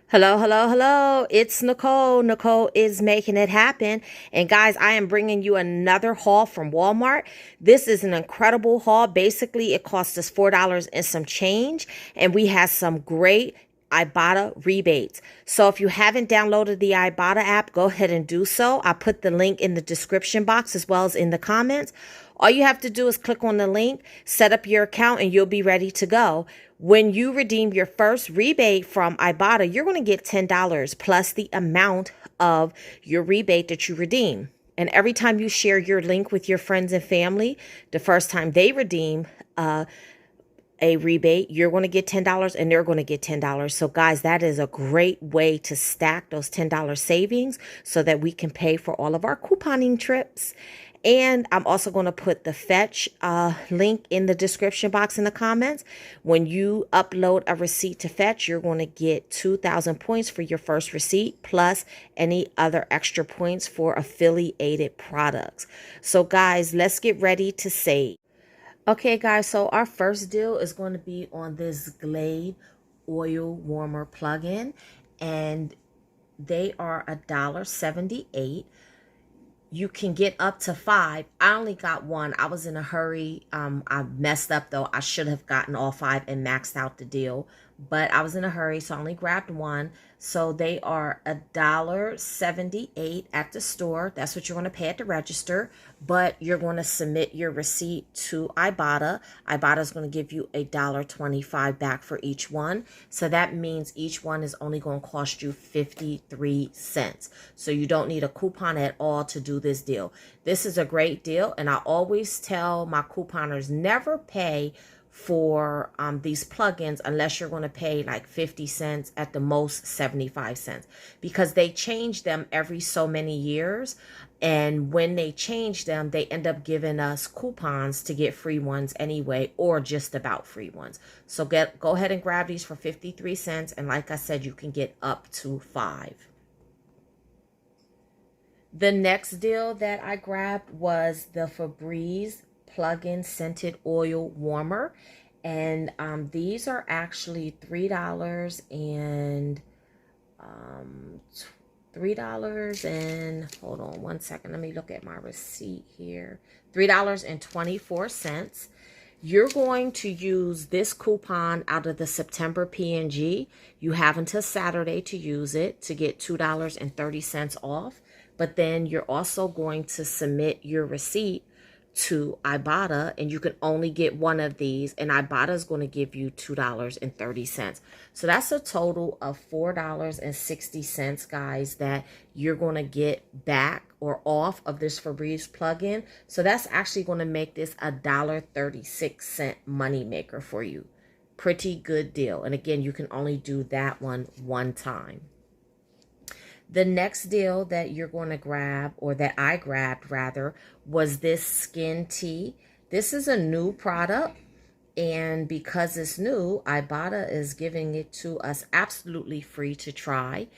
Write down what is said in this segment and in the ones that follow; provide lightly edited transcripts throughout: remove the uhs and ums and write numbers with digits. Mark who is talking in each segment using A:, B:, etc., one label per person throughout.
A: Hello, hello, hello. It's Nicole. Nicole is making it happen. And guys, I am bringing you another haul from Walmart. This is an incredible haul. Basically, it cost us $4 and some change. And we have some great Ibotta rebates. So if you haven't downloaded the Ibotta app, go ahead and do so. I'll put the link in the description box as well as in the comments. All you have to do is click on the link, set up your account, and you'll be ready to go. When you redeem your first rebate from Ibotta, you're going to get $10 plus the amount of your rebate that you redeem. And every time you share your link with your friends and family, the first time they redeem a rebate, you're going to get $10 and they're going to get $10. So guys, that is a great way to stack those $10 savings so that we can pay for all of our couponing trips. And I'm also going to put the Fetch link in the description box in the comments. When you upload a receipt to Fetch, you're going to get 2,000 points for your first receipt, plus any other extra points for affiliated products. So guys, let's get ready to save. Okay, guys, so our first deal is going to be on this Glade Oil Warmer plug-in, and they are $1.78. You can get up to 5. I only got one. I was in a hurry. I messed up though. I should have gotten all 5 and maxed out the deal, but I was in a hurry, so I only grabbed one. So they are $1.78 at the store. That's what you're going to pay at the register, but you're going to submit your receipt to Ibotta. Ibotta is going to give you $1.25 back for each one. So that means each one is only going to cost you 53 cents. So you don't need a coupon at all to do this deal. This is a great deal, and I always tell my couponers, never pay for these plugins unless you're going to pay like 50 cents, at the most 75 cents, because they change them every so many years. And when they change them, they end up giving us coupons to get free ones anyway, or just about free ones. So go ahead and grab these for 53 cents. And like I said, you can get up to 5. The next deal that I grabbed was the Febreeze plug-in scented oil warmer, and these are actually $3 and hold on one second, let me look at my receipt here. $3.24. You're going to use this coupon out of the September P&G. You have until Saturday to use it to get $2.30 off. But then you're also going to submit your receipt to Ibotta, and you can only get one of these, and Ibotta is going to give you $2.30. So that's a total of $4.60, guys, that you're going to get back or off of this Febreeze plugin. So that's actually going to make this a $1.36 money maker for you. Pretty good deal. And again, you can only do that one time. The next deal that you're going to grab, or that I grabbed rather, was this skin tea. This is a new product, and because it's new, Ibotta is giving it to us absolutely free to try.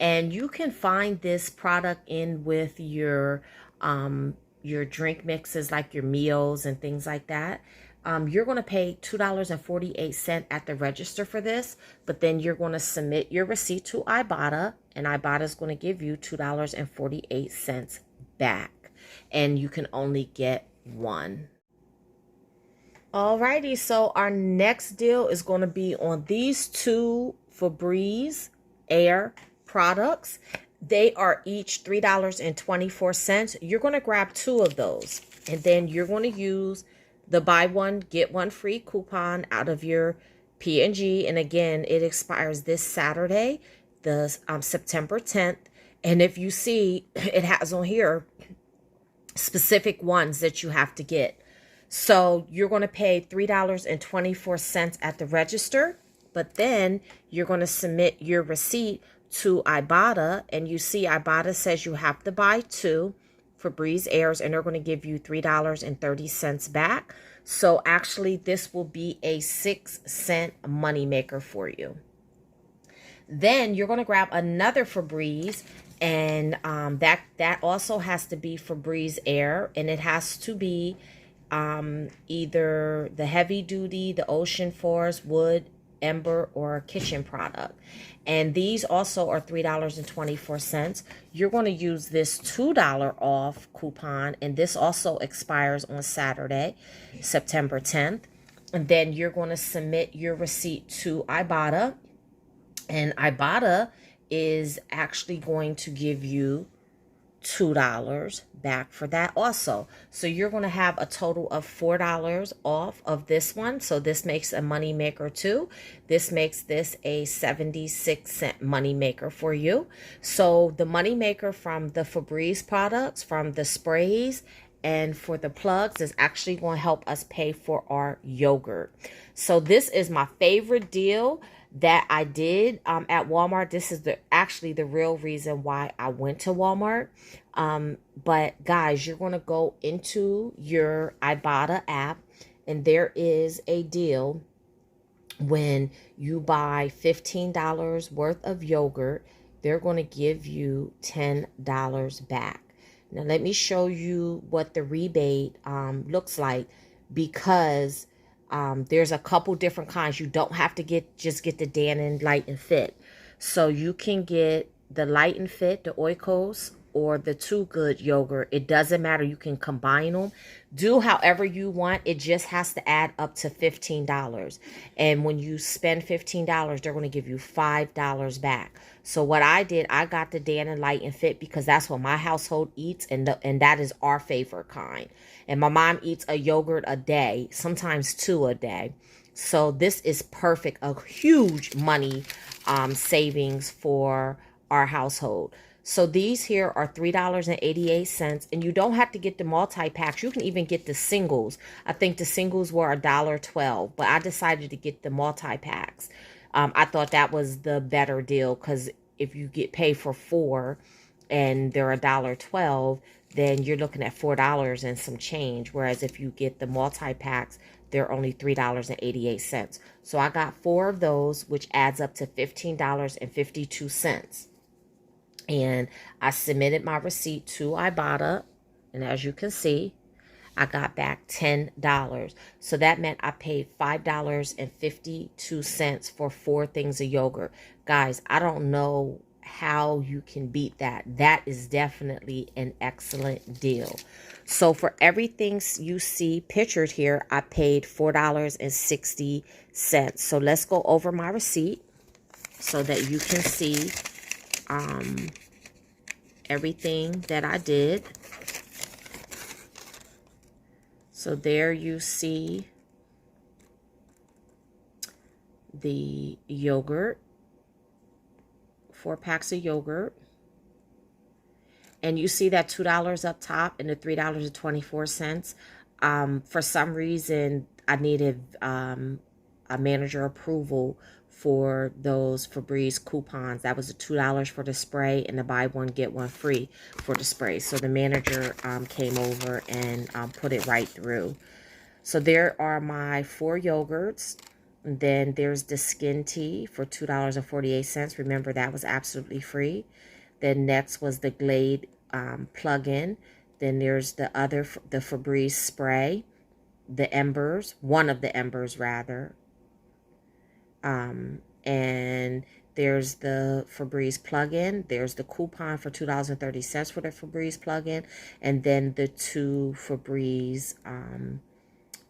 A: And you can find this product in with your drink mixes, like your meals and things like that. You're going to pay $2.48 at the register for this, but then you're going to submit your receipt to Ibotta, and Ibotta is going to give you $2.48 back, and you can only get one. Alrighty, so our next deal is going to be on these two Febreeze Air products. They are each $3.24. You're going to grab 2 of those, and then you're going to use the buy one get one free coupon out of your P&G. And again, it expires this Saturday, the September 10th. And if you see, it has on here specific ones that you have to get. So you're going to pay $3.24 at the register, but then you're going to submit your receipt to Ibotta, and you see Ibotta says you have to buy 2 Febreeze Airs, and they're going to give you $3.30 back. So actually, this will be a 6-cent money maker for you. Then you're going to grab another Febreeze, and that also has to be Febreeze Air, and it has to be either the heavy duty, the ocean forest, wood, Ember or kitchen product. And these also are $3.24. You're going to use this $2 off coupon, and this also expires on Saturday, September 10th. And then you're going to submit your receipt to Ibotta, and Ibotta is actually going to give you $2 back for that also. So you're going to have a total of $4 off of this one. So this makes a money maker too. This makes this a 76-cent money maker for you. So the money maker from the Febreeze products, from the sprays, and for the plugs is actually going to help us pay for our yogurt. So this is my favorite deal that I did at Walmart. This is actually the real reason why I went to Walmart. But guys, you're going to go into your Ibotta app, and there is a deal when you buy $15 worth of yogurt. They're going to give you $10 back. Now let me show you what the rebate looks like, because there's a couple different kinds. You don't have to just get the Dannon Light and Fit. So you can get the Light and Fit, the Oikos, or the Too Good yogurt. It doesn't matter. You can combine them. Do however you want. It just has to add up to $15. And when you spend $15, they're going to give you $5 back. So what I did, I got the Dannon Light and Fit because that's what my household eats, and that is our favorite kind. And my mom eats a yogurt a day, sometimes 2 a day. So this is perfect, a huge money savings for our household. So these here are $3.88, and you don't have to get the multi-packs. You can even get the singles. I think the singles were $1.12, but I decided to get the multi-packs. I thought that was the better deal, because if you get paid for 4 and they're $1.12, then you're looking at $4 and some change. Whereas if you get the multi-packs, they're only $3.88. So I got 4 of those, which adds up to $15.52. And I submitted my receipt to Ibotta, and as you can see, I got back $10. So that meant I paid $5.52 for 4 things of yogurt. Guys, I don't know how you can beat that. That is definitely an excellent deal. So for everything you see pictured here, I paid $4.60. So let's go over my receipt so that you can see everything that I did. So there you see the yogurt, 4 packs of yogurt. And you see that $2 up top and the $3.24. For some reason, I needed a manager approval for those Febreeze coupons. That was the $2 for the spray and the buy one get one free for the spray. So the manager came over and put it right through. So there are my 4 yogurts. And then there's the skin tea for $2.48. Remember, that was absolutely free. Then next was the Glade plug-in. Then there's the Febreeze spray, the Embers, one of the Embers rather. And there's the Febreeze plug-in. There's the coupon for $2.30 for the Febreeze plug-in. And then the 2 Febreeze,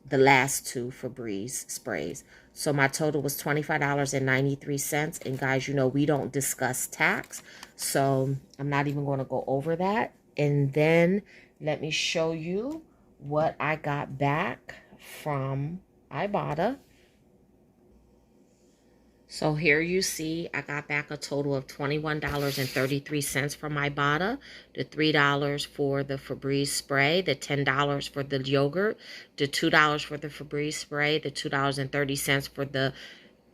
A: the last 2 Febreeze sprays. So my total was $25.93. And guys, you know, we don't discuss tax, so I'm not even going to go over that. And then let me show you what I got back from Ibotta. So here you see I got back a total of $21.33 from Ibotta, the $3 for the Febreeze spray, the $10 for the yogurt, the $2 for the Febreeze spray, the $2.30 for the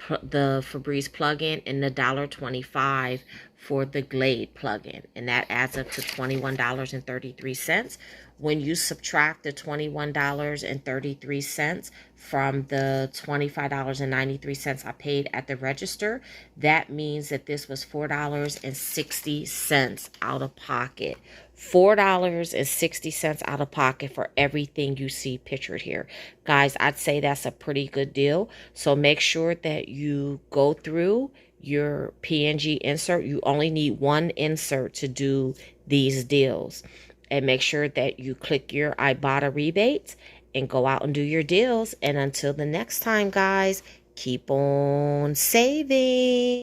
A: Febreeze plug-in, and the $1.25 for the Glade plugin, and that adds up to $21.33. When you subtract the $21.33 from the $25.93 I paid at the register, that means that this was $4.60 out of pocket. $4.60 out of pocket for everything you see pictured here. Guys, I'd say that's a pretty good deal. So make sure that you go through your PNG insert. You only need one insert to do these deals. And make sure that you click your Ibotta rebates and go out and do your deals. And until the next time, guys, keep on saving.